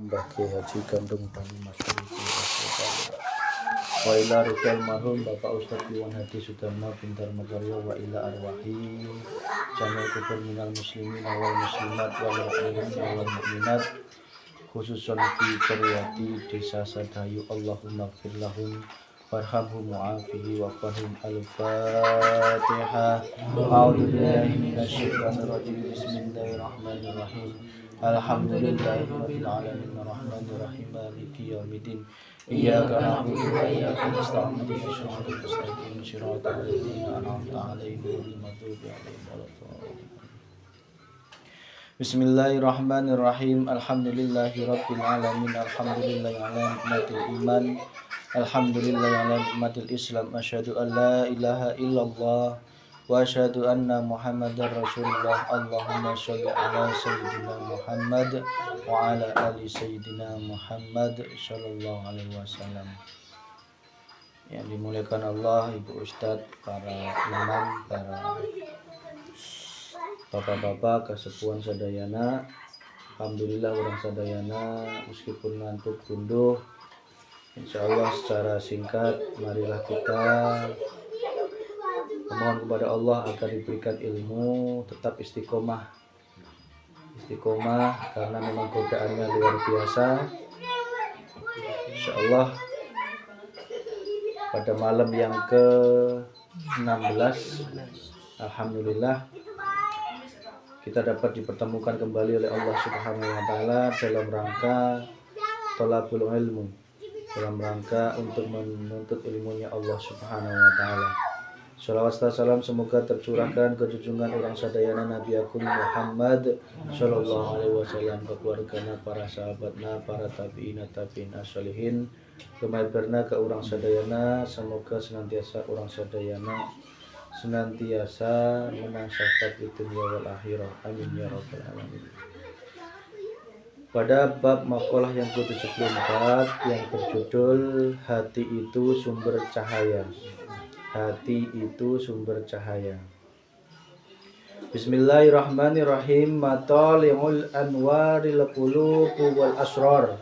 Mbah Kiai Haji Gandung Bani Masyuri wa ila rukal marhum Bapak Ustadz Iwan Hadi Sudarma Bintar Makaryo wa ila arwahi jami' kubur minal muslimin wal muslimat wal mu'minin wal mu'minat khususan fi qaryati desa Sadayu Allahumma gfir lahum warhamhum wa'afihi wa fahim al-fatihah. A'udzu billahi minasyaitonir rajim. Bismillahirrahmanirrahim. Alhamdulillahirabbil alamin arrahmanir rahim maliki yaumiddin. Iyyaka na'budu wa iyyaka nasta'in ihdinas siratal mustaqim siratal ladzina an'amta 'alaihim ghairil maghdubi 'alaihim waladdallin. Bismillahirrahmanirrahim. Alhamdulillahirabbil alamin alhamdulillahi 'ala nikmatil iman. Alhamdulillahi 'ala nikmatil Islam. Asyhadu an la ilaha illallah wa asyhadu anna Muhammadar Rasulullah. Allahumma shalli ala sayyidina Muhammad wa ala ali sayyidina Muhammad sallallahu alaihi wasallam. Yang dimuliakan Allah, Ibu Ustadz, para imam, para bapak-bapak, kasepuhan sadayana. Alhamdulillah orang sadayana meskipun ngantuk gunduh, insyaallah secara singkat marilah kita memohon kepada Allah agar diberikan ilmu, tetap istiqomah karena memang godaannya luar biasa. Insyaallah pada malam yang ke-16 alhamdulillah kita dapat dipertemukan kembali oleh Allah Subhanahu wa taala dalam rangka thalabul ilmu, dalam rangka untuk menuntut ilmunya Allah Subhanahu wa taala. Shalawat serta salam semoga tercurahkan ke junjungan orang sadayana Nabi Agung Muhammad sallallahu alaihi wasallam, ke keluargana, para sahabatna, para tabi'in as-solihin, kemaibarna ke orang sadayana. Semoga senantiasa orang sadayana senantiasa menang syafaat di dunia wal akhirah. Amin ya rabbal alamin. Pada bab makalah yang ke-74 yang berjudul Hati itu Sumber Cahaya. Hati itu sumber cahaya. Bismillahirrahmanirrahim. Matali'ul anwaril qulub wal asrar.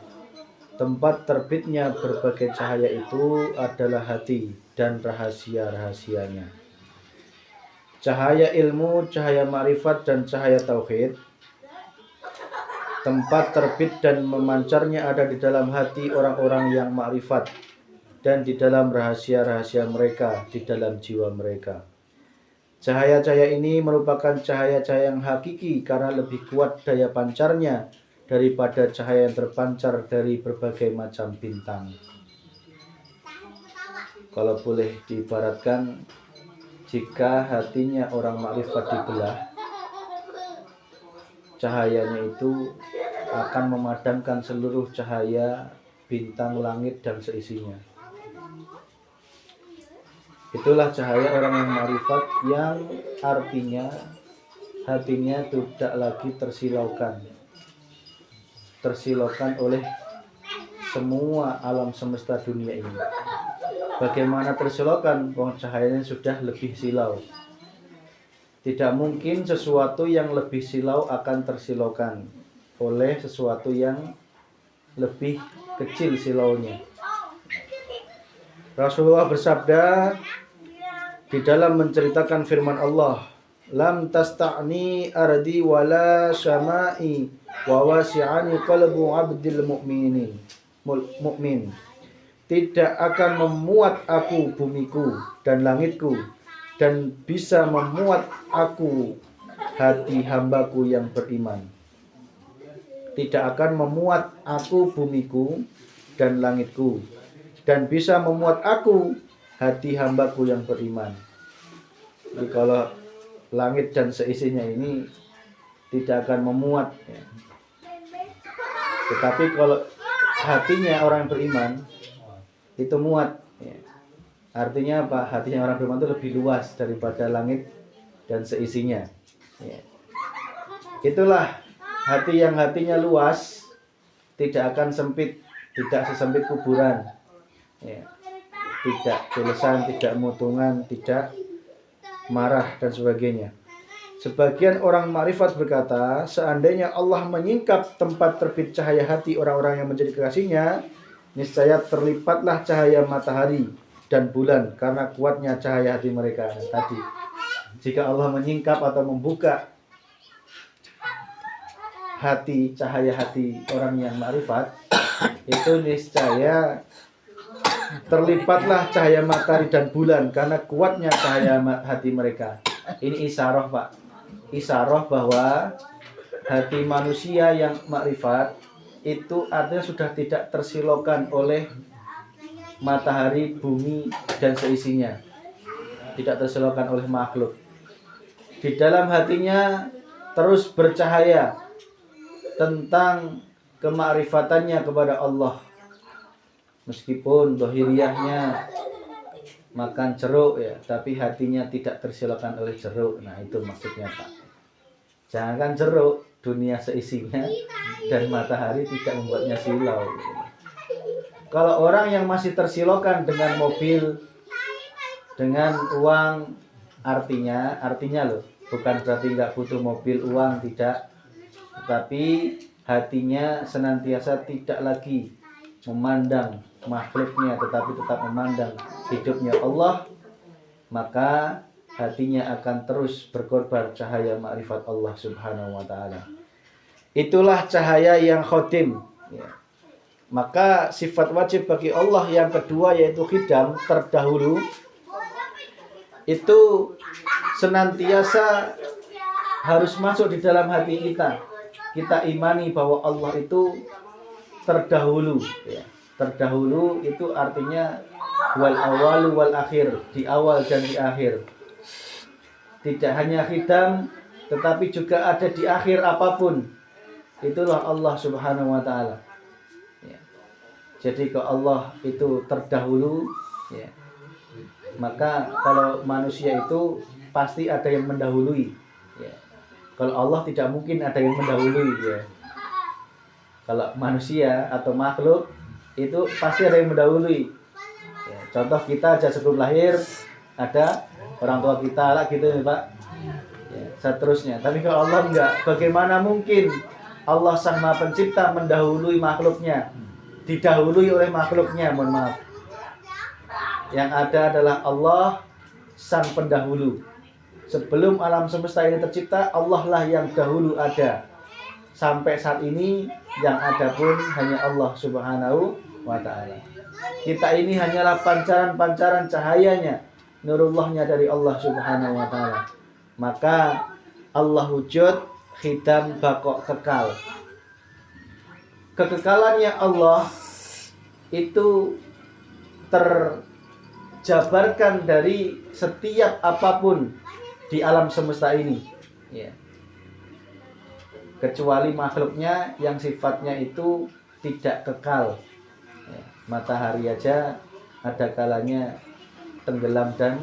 Tempat terbitnya berbagai cahaya itu adalah hati dan rahasia-rahasianya. Cahaya ilmu, cahaya ma'rifat dan cahaya tauhid. Tempat terbit dan memancarnya ada di dalam hati orang-orang yang ma'rifat dan di dalam rahasia-rahasia mereka, di dalam jiwa mereka. Cahaya-cahaya ini merupakan cahaya-cahaya yang hakiki karena lebih kuat daya pancarnya daripada cahaya yang terpancar dari berbagai macam bintang. Kalau boleh diibaratkan, jika hatinya orang makrifat dibelah, cahayanya itu akan memadamkan seluruh cahaya bintang langit dan seisinya. Itulah cahaya orang yang makrifat, yang artinya hatinya tidak lagi tersilaukan oleh semua alam semesta dunia ini. Bagaimana tersilaukan? Cahayanya sudah lebih silau. Tidak mungkin sesuatu yang lebih silau akan tersilaukan oleh sesuatu yang lebih kecil silaunya. Rasulullah bersabda di dalam menceritakan firman Allah, lam tasta'ni ardi wala syama'i wa wasi'ani qalbu 'abdil mu'min. Tidak akan memuat aku bumiku dan langitku, dan bisa memuat aku hati hambaku yang beriman. Tidak akan memuat aku bumiku dan langitku, dan bisa memuat aku hati hambaku yang beriman. Jadi kalau langit dan seisinya ini tidak akan memuat ya. Tetapi kalau hatinya orang yang beriman itu muat ya. Artinya apa? Hatinya orang beriman itu lebih luas daripada langit dan seisinya ya. Itulah hati yang hatinya luas, tidak akan sempit, tidak sesempit kuburan ya. Tidak tulisan, tidak mutungan, tidak marah dan sebagainya. Sebagian orang makrifat berkata, seandainya Allah menyingkap tempat terbit cahaya hati orang-orang yang menjadi kekasihnya, niscaya terlipatlah cahaya matahari dan bulan karena kuatnya cahaya hati mereka. Tadi, jika Allah menyingkap atau membuka hati, cahaya hati orang yang makrifat, itu niscaya terlipatlah cahaya matahari dan bulan karena kuatnya cahaya hati mereka. Ini isyarah, Pak. Isyarah bahwa hati manusia yang makrifat itu artinya sudah tidak tersilaukan oleh matahari, bumi, dan seisinya. Tidak tersilaukan oleh makhluk. Di dalam hatinya terus bercahaya tentang kemakrifatannya kepada Allah. Meskipun dohiriyahnya makan jeruk ya, tapi hatinya tidak tersilaukan oleh jeruk. Nah, itu maksudnya, Pak. Jangan jeruk, dunia seisinya dan matahari tidak membuatnya silau. Kalau orang yang masih tersilaukan dengan mobil, dengan uang, artinya loh, bukan berarti nggak butuh mobil, uang, tidak. Tetapi hatinya senantiasa tidak lagi memandang makhluknya, tetapi tetap memandang hidupnya Allah, maka hatinya akan terus berkorban cahaya makrifat Allah Subhanahu wa ta'ala. Itulah cahaya yang khotim ya. Maka sifat wajib bagi Allah yang kedua yaitu khidam, terdahulu, itu senantiasa harus masuk di dalam hati kita. Kita imani bahwa Allah itu terdahulu ya. Terdahulu itu artinya wal awalu wal akhir, di awal dan di akhir. Tidak hanya khidam, tetapi juga ada di akhir apapun. Itulah Allah Subhanahu wa ta'ala ya. Jadi kalau Allah itu terdahulu ya, maka kalau manusia itu pasti ada yang mendahului ya. Kalau Allah tidak mungkin ada yang mendahului ya. Kalau manusia atau makhluk itu pasti ada yang mendahului ya. Contoh kita aja sebelum lahir ada orang tua kita lah gitu ya, Pak ya, seterusnya. Tapi kalau Allah enggak, bagaimana mungkin Allah Sang Maha Pencipta mendahului makhluknya, didahului oleh makhluknya? Mohon maaf. Yang ada adalah Allah Sang Pendahulu. Sebelum alam semesta ini tercipta, Allah lah yang dahulu ada. Sampai saat ini yang ada pun hanya Allah Subhanahu wa ta'ala. Kita ini hanyalah pancaran-pancaran cahayanya, nurullahnya dari Allah Subhanahu wa ta'ala. Maka Allah wujud, khidam, baqo, kekal. Kekekalannya Allah itu terjabarkan dari setiap apapun di alam semesta ini ya. Kecuali makhluknya yang sifatnya itu tidak kekal ya. Matahari aja ada kalanya tenggelam dan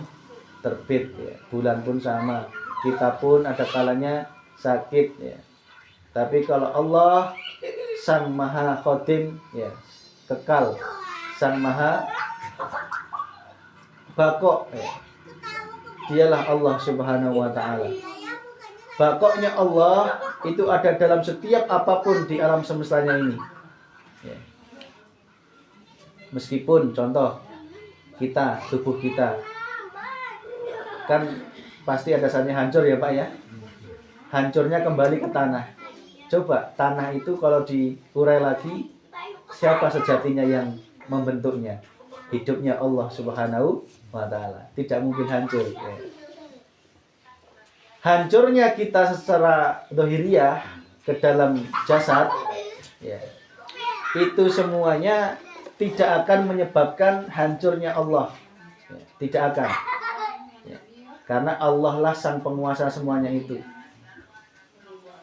terbit ya. Bulan pun sama, kita pun ada kalanya sakit ya. Tapi kalau Allah Sang Maha Khotim ya, kekal, Sang Maha Baqo ya, dialah Allah Subhanahu wa ta'ala. Baqo'nya Allah itu ada dalam setiap apapun di alam semestanya ini ya. Meskipun contoh kita, tubuh kita kan pasti ada saatnya hancur ya, Pak ya. Hancurnya kembali ke tanah. Coba tanah itu kalau diurai lagi, siapa sejatinya yang membentuknya? Hidupnya Allah Subhanahu wa ta'ala. Tidak mungkin hancur ya. Hancurnya kita secara dohiriyah ke dalam jasad ya, itu semuanya tidak akan menyebabkan hancurnya Allah ya, tidak akan ya. Karena Allah lah sang penguasa semuanya itu.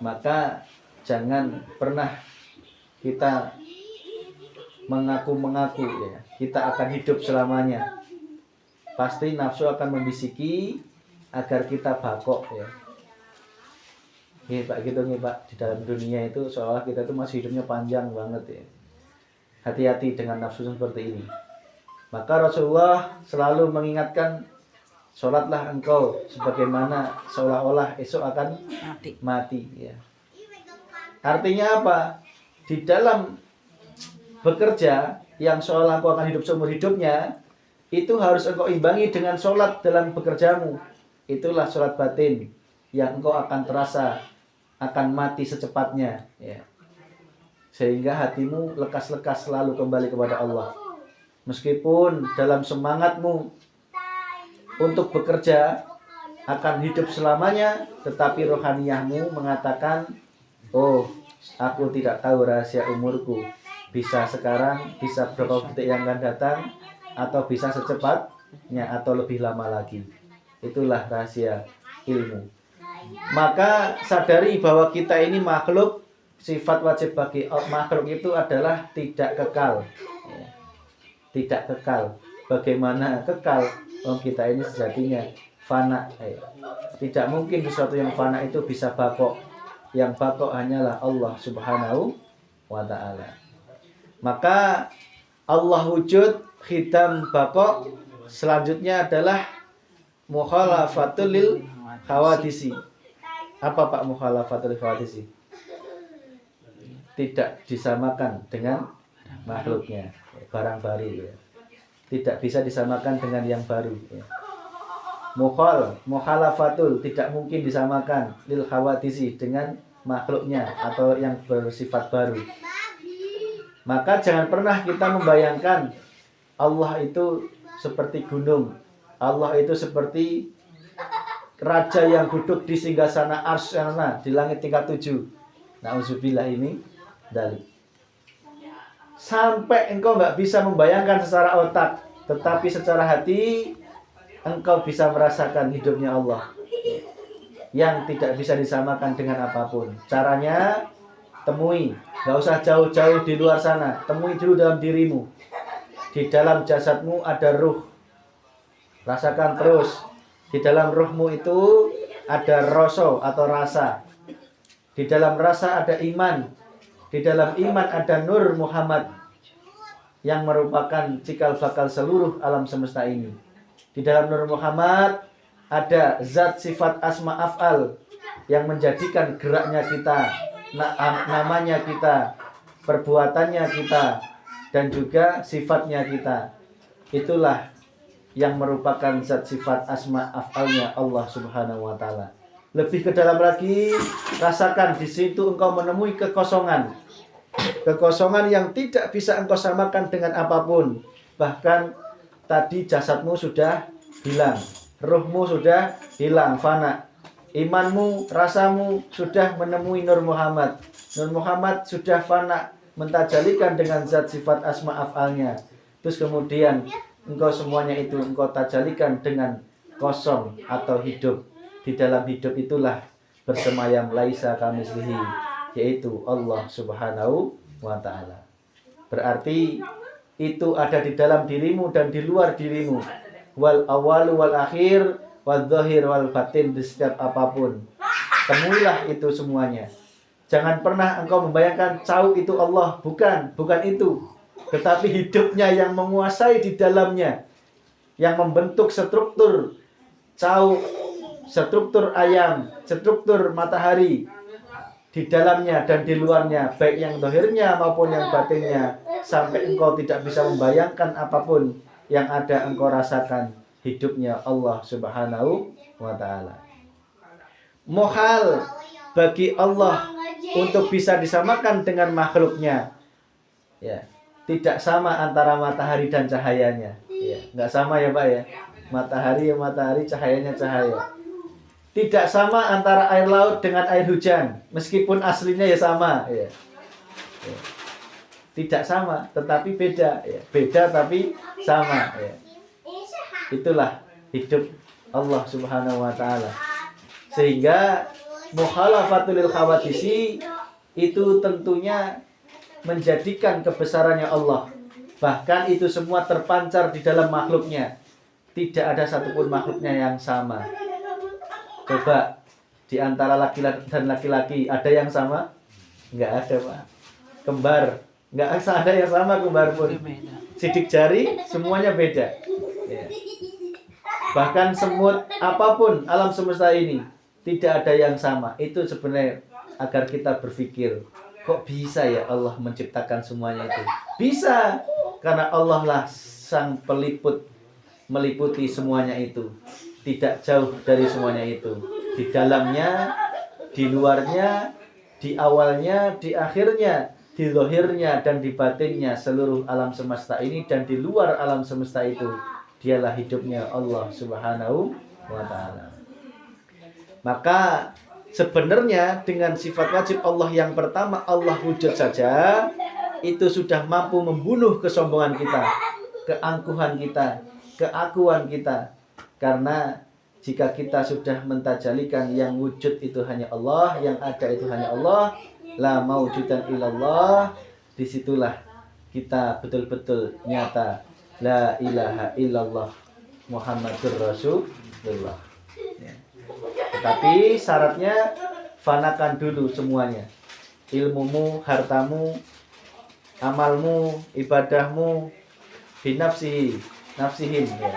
Maka jangan pernah kita mengaku-mengaku ya, kita akan hidup selamanya. Pasti nafsu akan membisiki agar kita baqo ya. Pak gitu nih Pak, di dalam dunia itu seolah kita itu masih hidupnya panjang banget ya. Hati-hati dengan nafsu seperti ini. Maka Rasulullah selalu mengingatkan Sholatlah engkau sebagaimana seolah-olah esok akan mati. Ya. Artinya apa? Di dalam bekerja yang seolah engkau akan hidup seumur hidupnya, itu harus engkau imbangi dengan sholat dalam bekerjamu. Itulah sholat batin yang engkau akan terasa akan mati secepatnya. Ya. Sehingga hatimu lekas-lekas selalu kembali kepada Allah. Meskipun dalam semangatmu untuk bekerja akan hidup selamanya, tetapi rohaniyahmu mengatakan, oh, aku tidak tahu rahasia umurku. Bisa sekarang, bisa beberapa detik yang akan datang, atau bisa secepatnya, atau lebih lama lagi. Itulah rahasia ilmu. Maka sadari bahwa kita ini makhluk, sifat wajib bagi makhluk itu adalah tidak kekal. Tidak kekal. Bagaimana kekal? Kita ini sejatinya fana. Tidak mungkin sesuatu yang fana itu bisa bakok. Yang bakok hanyalah Allah Subhanahu wa ta'ala. Maka Allah wujud, khidam bakok. Selanjutnya adalah mukhalafatul lil khawadisi. Apa Pak mukhalafatul lil khawadisi? Tidak disamakan dengan makhluknya, barang baru ya. Tidak bisa disamakan dengan yang baru ya. Mukhalafatul tidak mungkin disamakan lil khawadisi dengan makhluknya atau yang bersifat baru. Maka jangan pernah kita membayangkan Allah itu seperti gunung, Allah itu seperti raja yang duduk di singgasana Arsyana di langit tingkat 7. Nauzubillah ini dari. Sampai engkau nggak bisa membayangkan secara otak, tetapi secara hati engkau bisa merasakan hidupnya Allah yang tidak bisa disamakan dengan apapun. Caranya temui, nggak usah jauh-jauh di luar sana, temui dulu dalam dirimu. Di dalam jasadmu ada ruh, rasakan terus. Di dalam ruhmu itu ada roso atau rasa. Di dalam rasa ada iman. Di dalam iman ada Nur Muhammad yang merupakan cikal bakal seluruh alam semesta ini. Di dalam Nur Muhammad ada zat sifat asma af'al yang menjadikan geraknya kita, namanya kita, perbuatannya kita, dan juga sifatnya kita. Itulah yang merupakan zat sifat asma af'alnya Allah Subhanahu wa ta'ala. Lebih ke dalam lagi, rasakan di situ engkau menemui kekosongan. Kekosongan yang tidak bisa engkau samakan dengan apapun. Bahkan tadi jasadmu sudah hilang, ruhmu sudah hilang, fana. Imanmu, rasamu sudah menemui Nur Muhammad. Nur Muhammad sudah fana, mentajalikan dengan zat sifat asma af'alnya. Terus kemudian engkau semuanya itu engkau tajalikan dengan kosong atau hidup. Di dalam hidup itulah bersemayam laisa kamitslihi, yaitu Allah Subhanahu wa ta'ala. Berarti itu ada di dalam dirimu dan di luar dirimu. Wal awalu wal akhir wal zahir wal batin, di setiap apapun. Temuilah itu semuanya. Jangan pernah engkau membayangkan cau itu Allah, bukan itu. Tetapi hidupnya yang menguasai di dalamnya, yang membentuk struktur cau, struktur ayam, struktur matahari di dalamnya dan di luarnya, baik yang zahirnya maupun yang batinnya, sampai engkau tidak bisa membayangkan apapun yang ada engkau rasakan hidupnya Allah Subhanahu wa ta'ala. Muhal bagi Allah untuk bisa disamakan dengan makhluknya. Ya, tidak sama antara matahari dan cahayanya. Ya, enggak sama ya Pak ya. Matahari ya matahari, cahayanya cahaya. Tidak sama antara air laut dengan air hujan, meskipun aslinya ya sama. Ya. Ya. Tidak sama, tetapi beda. Ya. Beda tapi sama. Ya. Itulah hidup Allah Subhanahu wa ta'ala. Sehingga mukhalafatul lil khawadisi itu tentunya menjadikan kebesarannya Allah. Bahkan itu semua terpancar di dalam makhluknya. Tidak ada satupun makhluknya yang sama. Coba di antara laki-laki dan laki-laki ada yang sama? Enggak ada Pak. Kembar, enggak ada yang sama kembar pun. Sidik jari semuanya beda. Ya. Bahkan semut apapun alam semesta ini tidak ada yang sama. Itu sebenarnya agar kita berpikir, kok bisa ya Allah menciptakan semuanya itu? Bisa, karena Allah lah sang peliput, meliputi semuanya itu. Tidak jauh dari semuanya itu. Di dalamnya, di luarnya, di awalnya, di akhirnya, di zahirnya dan di batinnya, seluruh alam semesta ini dan di luar alam semesta itu. Dialah hidupnya Allah Subhanahu wa ta'ala. Maka sebenarnya dengan sifat wajib Allah yang pertama, Allah wujud saja, itu sudah mampu membunuh kesombongan kita, keangkuhan kita, keakuan kita. Karena jika kita sudah mentajalikan yang wujud itu hanya Allah, yang ada itu hanya Allah, la maujudan illallah, disitulah kita betul-betul nyata la ilaha illallah Muhammadur Rasulullah. Ya. Tetapi syaratnya fanakan dulu semuanya. Ilmumu, hartamu, amalmu, ibadahmu, binafsihi, nafsihin, ya.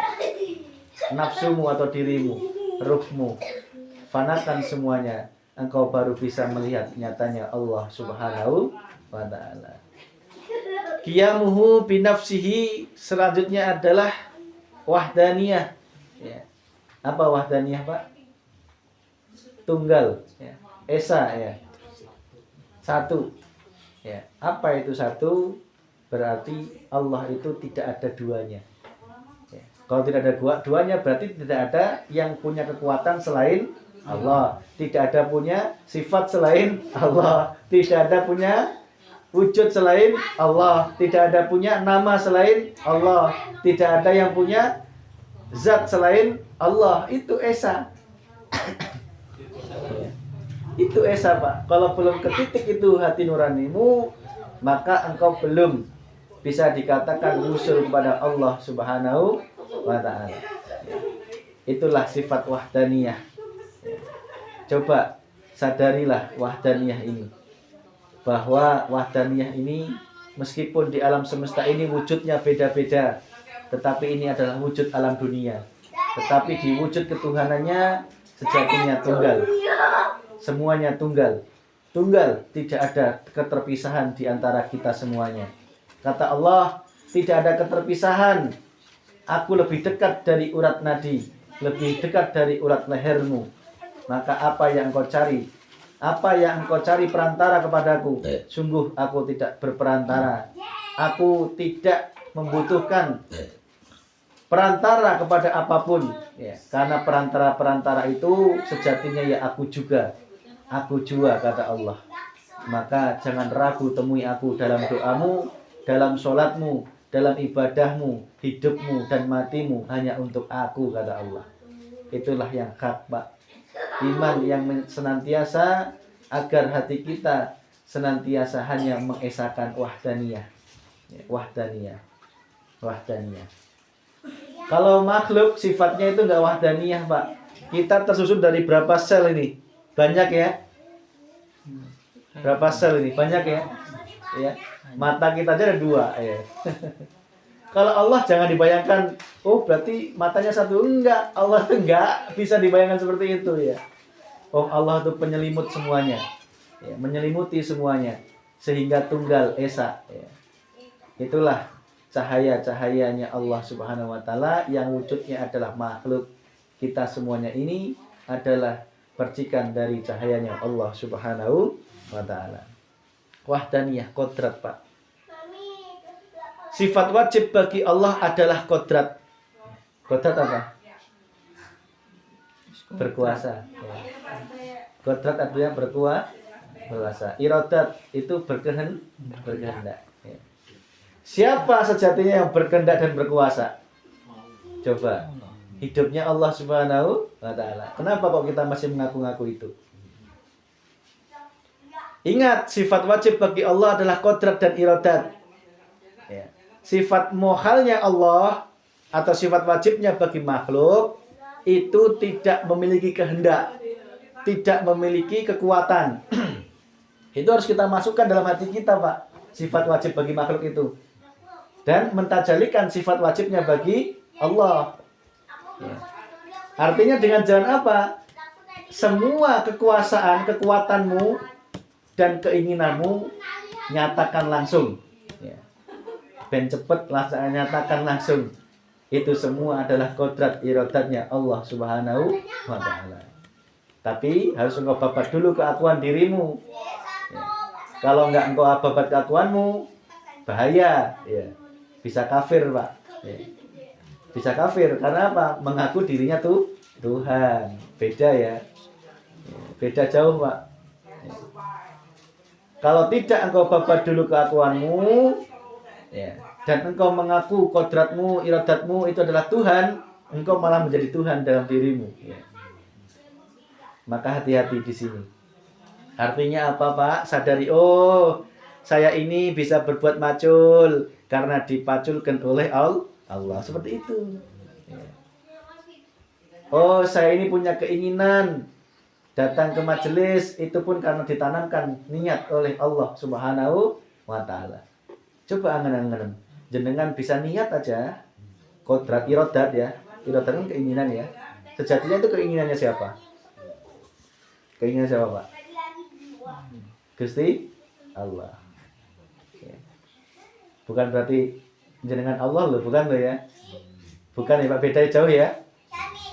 Nafsumu atau dirimu, ruhmu. Fanakan semuanya. Engkau baru bisa melihat nyatanya Allah Subhanahu wa ta'ala. Qiyamuhu binafsihi, selanjutnya adalah wahdaniyah. Ya. Apa wahdaniyah, Pak? Tunggal, ya. Esa, ya. Satu. Ya. Apa itu satu? Berarti Allah itu tidak ada duanya. Ya. Kalau tidak ada duanya berarti tidak ada yang punya kekuatan selain Allah. Tidak ada punya sifat selain Allah. Tidak ada punya wujud selain Allah, tidak ada punya nama selain Allah, tidak ada yang punya zat selain Allah. Itu esa. Itu esa, Pak. Kalau belum ke titik itu hati nuranimu, maka engkau belum bisa dikatakan wusul kepada Allah Subhanahu wa ta'ala. Itulah sifat wahdaniyah. Coba sadarilah wahdaniyah ini, bahwa wahdaniyah ini meskipun di alam semesta ini wujudnya beda-beda, tetapi ini adalah wujud alam dunia. Tetapi di wujud ketuhanannya sejatinya tunggal. Semuanya tunggal. Tunggal, tidak ada keterpisahan di antara kita semuanya. Kata Allah, tidak ada keterpisahan. Aku lebih dekat dari urat nadi, lebih dekat dari urat lehermu. Maka apa yang engkau cari? Apa yang engkau cari perantara kepadaku? Sungguh aku tidak berperantara. Aku tidak membutuhkan perantara kepada apapun. Ya, karena perantara-perantara itu sejatinya ya aku juga. Aku jua, kata Allah. Maka jangan ragu temui aku dalam doamu, dalam sholatmu, dalam ibadahmu, hidupmu dan matimu. Hanya untuk aku, kata Allah. Itulah yang hak, Pak. Iman yang senantiasa agar hati kita senantiasa hanya mengesahkan wahdaniyah. Wahdaniyah. Wahdaniyah. Kalau makhluk sifatnya itu enggak wahdaniyah, Pak. Kita tersusun dari berapa sel ini? Banyak ya? Berapa sel ini? Banyak ya? Ya. Mata kita aja ada 2 ya. Kalau Allah jangan dibayangkan, oh berarti matanya satu. Enggak, Allah itu enggak bisa dibayangkan seperti itu ya. Oh Allah itu penyelimut semuanya, ya, menyelimuti semuanya, sehingga tunggal esa. Ya. Itulah cahaya-cahayanya Allah Subhanahu wa ta'ala yang wujudnya adalah makhluk. Kita semuanya ini adalah percikan dari cahayanya Allah Subhanahu wa ta'ala. Wahdaniyah, kodrat, Pak. Sifat wajib bagi Allah adalah kodrat. Kodrat apa? Berkuasa. Kodrat artinya berkuasa. Iradat itu berkehendak. Siapa sejatinya yang berkehendak dan berkuasa? Coba. Hidupnya Allah Subhanahu wa ta'ala. Kenapa kok kita masih mengaku-ngaku itu? Ingat, sifat wajib bagi Allah adalah kodrat dan iradat. Ya. Sifat mohalnya Allah atau sifat wajibnya bagi makhluk itu tidak memiliki kehendak, tidak memiliki kekuatan. Itu harus kita masukkan dalam hati kita, Pak. Sifat wajib bagi makhluk itu. Dan mentajalikan sifat wajibnya bagi Allah. Ya. Artinya dengan jalan apa? Semua kekuasaan, kekuatanmu dan keinginanmu nyatakan langsung. Ya. Ben cepet nyatakan langsung. Itu semua adalah kodrat iradatnya Allah Subhanahu wa Ta'ala. Tapi harus engkau babat dulu keakuan dirimu. Ya. Kalau enggak engkau babat keakuanmu, bahaya. Ya. Bisa kafir, Pak. Ya. Bisa kafir karena apa? Mengaku dirinya tuh Tuhan. Beda ya. Beda jauh, Pak. Ya. Kalau tidak engkau babat dulu keakuanmu, ya, dan engkau mengaku kodratmu, iradatmu itu adalah Tuhan, engkau malah menjadi Tuhan dalam dirimu. Ya. Maka hati-hati di sini. Artinya apa, Pak? Sadari, oh, saya ini bisa berbuat macul karena dipaculkan oleh Allah. Seperti itu. Ya. Oh, saya ini punya keinginan datang ke majelis, itu pun karena ditanamkan niat oleh Allah Subhanahu wa Ta'ala. Coba angan-angan, jenengan bisa niat aja, kodrat iradat ya, iradat kan keinginan ya. Sejatinya itu keinginannya siapa? Keinginan siapa, Pak? Gusti Allah. Bukan berarti jenengan Allah loh, bukan loh ya. Bukan ya Pak, beda jauh ya.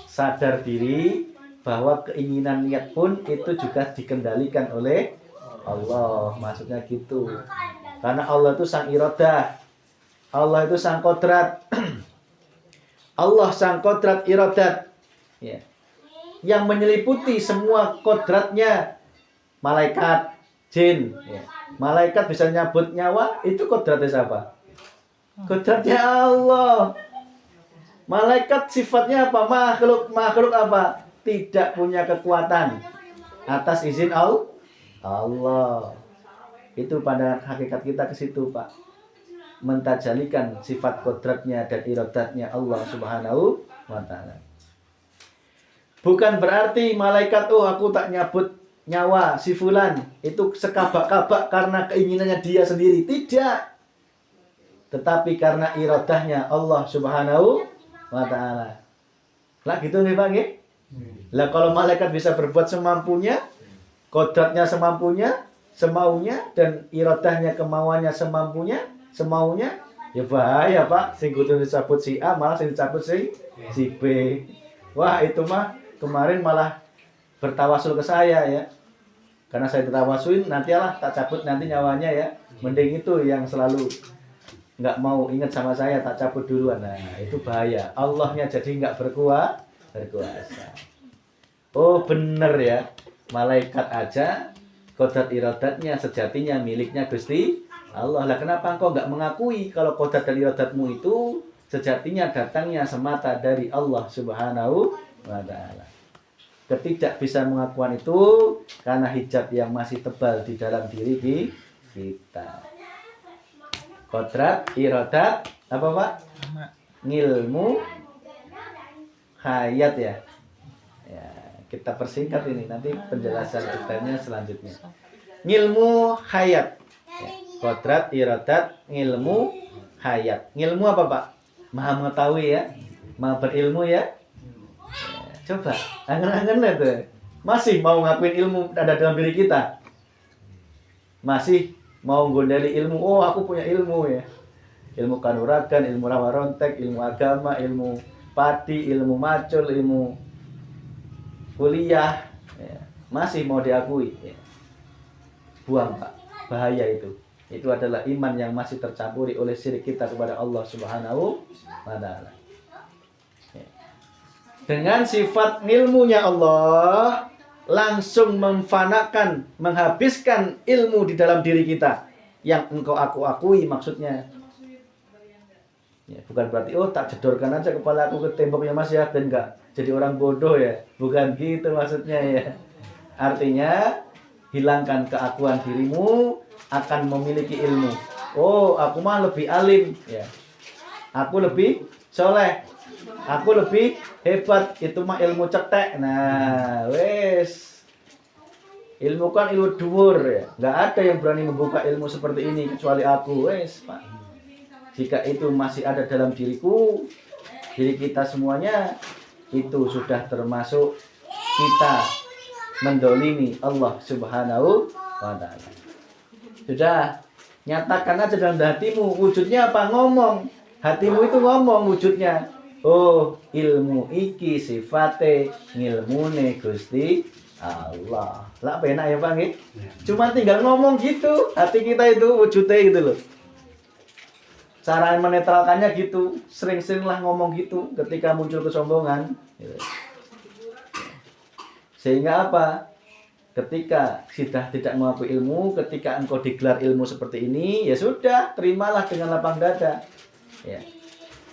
Sadar diri bahwa keinginan niat pun itu juga dikendalikan oleh Allah. Maksudnya gitu. Karena Allah itu sang iradah. Allah itu sang kodrat. Allah sang kodrat iradat. Ya. Yang menyeliputi semua kodratnya malaikat, jin. Ya. Malaikat bisa nyabut nyawa, itu kodratnya siapa? Kodratnya Allah. Malaikat sifatnya apa? Makhluk apa? Tidak punya kekuatan atas izin Allah. Itu pandangan hakikat kita ke situ, Pak. Mentajalikan sifat kodratnya dan iradatnya Allah Subhanahu wa Ta'ala. Bukan berarti malaikat, oh aku tak nyabut nyawa si fulan, itu sekabak-kabak karena keinginannya dia sendiri. Tidak. Tetapi karena iradahnya Allah Subhanahu wa Ta'ala. Lah gitu nih Pak, nggih? Lah kalau malaikat bisa berbuat semampunya, kodratnya semampunya, semaunya, dan iradahnya kemauannya semaunya, ya bahaya Pak. Sing kudu dicabut si A malah sing dicabut si B. Wah itu mah kemarin malah bertawasul ke saya ya. Karena saya ditawasuin, nantilah tak cabut nanti nyawanya ya. Mending itu yang selalu nggak mau ingat sama saya, tak cabut duluan. Nah itu bahaya. Allahnya jadi nggak berkuasa. Oh bener ya. Malaikat aja kodrat iradatnya sejatinya miliknya Gusti Allah. Lah kenapa engkau nggak mengakui kalau kodrat dan iradatmu itu sejatinya datangnya semata dari Allah Subhanahu wa Ta'ala. Ketidak bisa mengakuan itu karena hijab yang masih tebal di dalam diri kita. Kodrat, iradat, apa Pak? Ngilmu, hayat ya. Ya, kita persingkat ini nanti penjelasan detailnya selanjutnya. Ngilmu, hayat. Ya, kodrat, iradat, ngilmu, hayat. Ngilmu apa Pak? Maha mengetahui ya, maha berilmu ya. Coba, angan-angan itu. Masih mau ngakuin ilmu ada dalam diri kita? Masih mau gondeli ilmu? Oh, aku punya ilmu ya. Ilmu kanuragan, ilmu rawarontek, ilmu agama, ilmu pati, ilmu macul, ilmu kuliah. Ya. Masih mau diakui? Ya. Buang Pak, bahaya itu. Itu adalah iman yang masih tercampuri oleh syirik kita kepada Allah Subhanahu wa Ta'ala. Dengan sifat ilmunya Allah langsung memfanakan, menghabiskan ilmu di dalam diri kita yang engkau akui maksudnya. Ya, bukan berarti oh tak jedorkan aja kepala aku ke temboknya Mas ya dan enggak jadi orang bodoh ya. Bukan gitu maksudnya ya. Artinya hilangkan keakuan dirimu akan memiliki ilmu. Oh, aku mah lebih alim ya. Aku lebih soleh. Aku lebih hebat, itu mah ilmu cetek. Nah, wes. Ilmu kan ilmu dhuwur ya. Enggak ada yang berani membuka ilmu seperti ini kecuali aku, wes, Pak. Jika itu masih ada dalam diriku, diri kita semuanya, itu sudah termasuk kita mendolimi Allah Subhanahu wa ta'ala. Sudah, nyatakan aja dalam hatimu. Wujudnya apa? Ngomong. Hatimu itu ngomong wujudnya. Oh, ilmu iki sifate ngilmune Gusti Allah. Lah penak ya Pak nggih? Cuma tinggal ngomong gitu. Hati kita itu wujudnya gitu loh. Cara menetralkannya gitu. Sering-seringlah ngomong gitu ketika muncul kesombongan. Gitu. Sehingga apa? Ketika sudah tidak mengakui ilmu, ketika engkau digelar ilmu seperti ini, ya sudah, terimalah dengan lapang dada. Ya.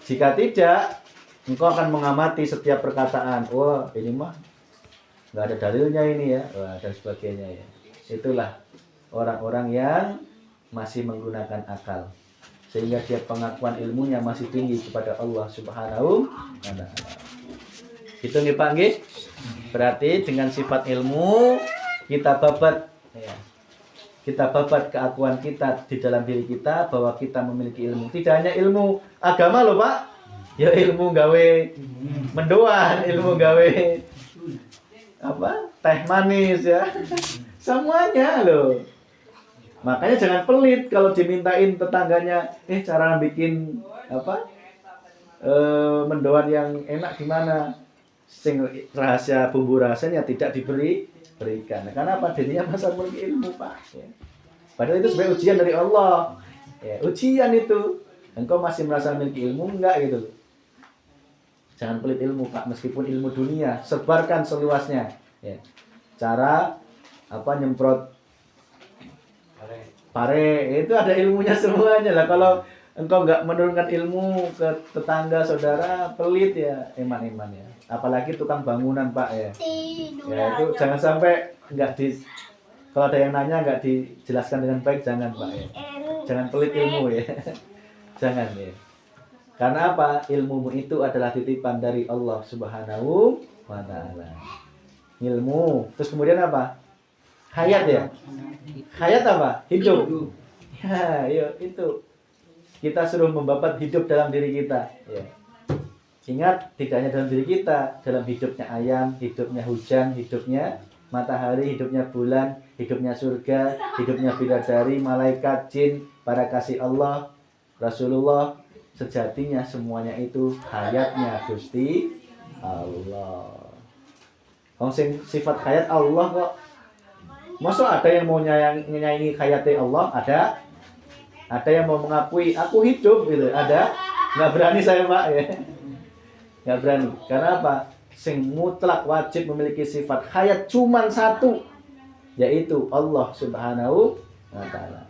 Jika tidak, engkau akan mengamati setiap perkataan. Wah, ini mah nggak ada dalilnya ini ya, wah, dan sebagainya ya. Itulah orang-orang yang masih menggunakan akal, sehingga dia pengakuan ilmunya masih tinggi kepada Allah Subhanahu wa ta'ala. Gitu nih Pak nggih. Berarti dengan sifat ilmu kita babat ya. Kita babat keakuan kita di dalam diri kita bahwa kita memiliki ilmu. Tidak hanya ilmu agama loh Pak. Ya ilmu gawe mendoan, ilmu gawe apa? Teh manis ya. Semuanya loh. Makanya jangan pelit kalau dimintain tetangganya, cara bikin apa? Mendoan yang enak gimana? Sing rahasia bumbu rasanya tidak diberikan. Karena apa? Dirinya masa memiliki ilmu Pak. Ya. Padahal itu sebagai ujian dari Allah. Ya, ujian itu. Engkau masih merasa memiliki ilmu enggak gitu. Jangan pelit ilmu Pak, meskipun ilmu dunia, sebarkan seluasnya. Ya. Cara apa nyemprot pare itu ada ilmunya semuanya lah. Kalau engkau enggak menurunkan ilmu ke tetangga saudara, pelit ya, eman-eman ya. Apalagi tukang bangunan Pak ya. Ya itu jangan sampai enggak kalau ada yang nanya enggak dijelaskan dengan baik, jangan Pak ya. Jangan pelit ilmu ya. Jangan ya. Karena apa? Ilmumu itu adalah titipan dari Allah Subhanahu wa ta'ala. Ilmu. Terus kemudian apa? Hayat ya. Hayat apa? Hidup. Ya, yuk itu. Kita suruh membabat hidup dalam diri kita. Ya. Ingat, tidak hanya dalam diri kita, dalam hidupnya ayam, hidupnya hujan, hidupnya matahari, hidupnya bulan, hidupnya surga, hidupnya bidadari, malaikat, jin, para kasih Allah, Rasulullah. Sejatinya semuanya itu hayatnya Gusti Allah. Sifat hayat Allah kok. Masa ada yang mau nyanyi hayatnya Allah? Ada yang mau mengakui aku hidup gitu. Ada? Nggak berani saya Pak ya. Nggak berani. Karena apa? Sing mutlak wajib memiliki sifat hayat cuman satu, yaitu Allah Subhanahu wa ta'ala.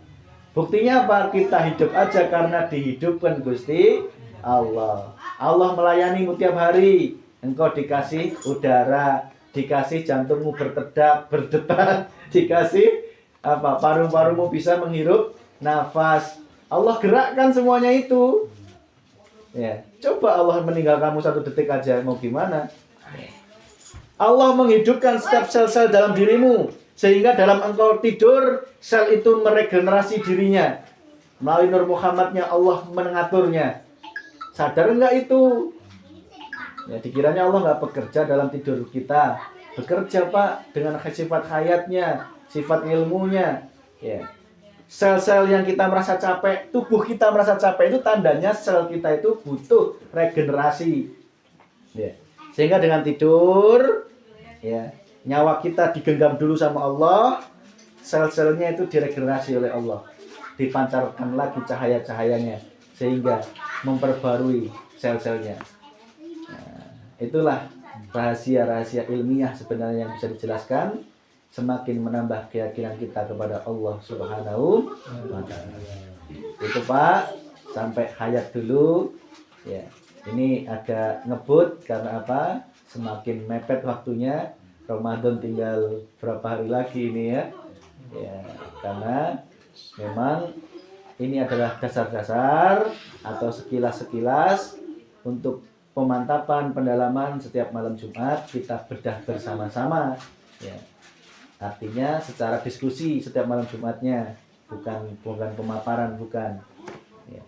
Buktinya apa? Kita hidup aja karena dihidupkan Gusti Allah. Allah melayanimu tiap hari. Engkau dikasih udara, dikasih jantungmu berdetak, dikasih apa? Paru-parumu bisa menghirup nafas. Allah gerakkan semuanya itu. Ya, coba Allah meninggal kamu 1 detik aja, mau gimana? Allah menghidupkan setiap sel-sel dalam dirimu. Sehingga dalam engkau tidur, sel itu meregenerasi dirinya. Melalui Nur Muhammadnya Allah mengaturnya. Sadar enggak itu? Ya, dikiranya Allah enggak bekerja dalam tidur kita. Bekerja Pak, dengan sifat hayatnya, sifat ilmunya. Ya. Sel-sel yang kita merasa capek, tubuh kita merasa capek, itu tandanya sel kita itu butuh regenerasi. Ya. Sehingga dengan tidur, ya, nyawa kita digenggam dulu sama Allah, sel-selnya itu diregenerasi oleh Allah, dipancarkan lagi cahaya-cahayanya sehingga memperbarui sel-selnya. Nah, itulah rahasia-rahasia ilmiah sebenarnya yang bisa dijelaskan, semakin menambah keyakinan kita kepada Allah Subhanahu wa ta'ala. Itu Pak, sampai hayat dulu. Ya, ini agak ngebut karena apa? Semakin mepet waktunya. Ramadan tinggal berapa hari lagi ini ya. Ya, karena memang ini adalah dasar-dasar atau sekilas-sekilas untuk pemantapan pendalaman setiap malam Jumat kita bedah bersama-sama ya. Artinya secara diskusi setiap malam Jumatnya, bukan pemaparan, bukan ya.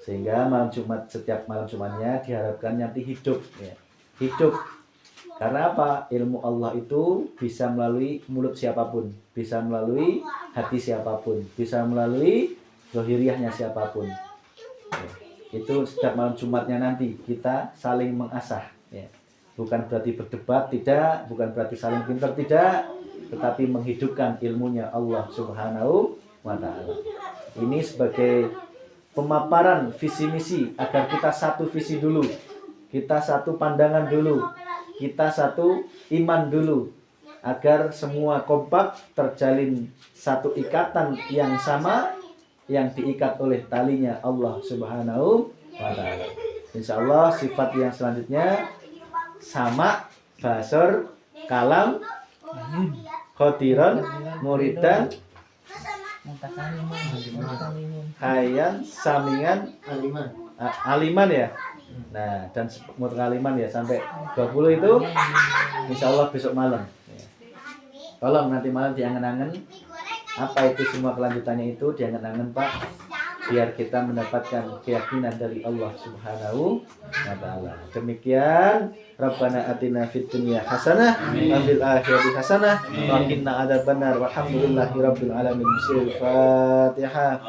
Sehingga malam Jumat, setiap malam Jumatnya diharapkan nanti hidup ya. Hidup Karena apa? Ilmu Allah itu bisa melalui mulut siapapun, bisa melalui hati siapapun, bisa melalui zahiriahnya siapapun. Ya. Itu setiap malam Jumatnya nanti kita saling mengasah. Ya. Bukan berarti berdebat, tidak. Bukan berarti saling pintar, tidak. Tetapi menghidupkan ilmunya Allah Subhanahu wa Ta'ala. Ini sebagai pemaparan visi misi agar kita satu visi dulu, kita satu pandangan dulu, kita satu iman dulu, agar semua kompak terjalin satu ikatan yang sama yang diikat oleh talinya Allah Subhanahu wa Ta'ala. Insya Allah sifat yang selanjutnya sama, basor, kalam, khodiran, muridan, hayan, samingan, aliman ya. Nah, dan mutakaliman ya sampai 20 itu insya Allah besok malam. Tolong nanti malam diangen-angen apa itu semua kelanjutannya itu diangen-angen Pak, biar kita mendapatkan keyakinan dari Allah Subhanahu wa Ta'ala. Demikian, Rabbana atina fid dunya hasanah wa fil akhirati hasanah wa qina adzabannar. Walhamdulillahi rabbil alamin. Al-Fatihah.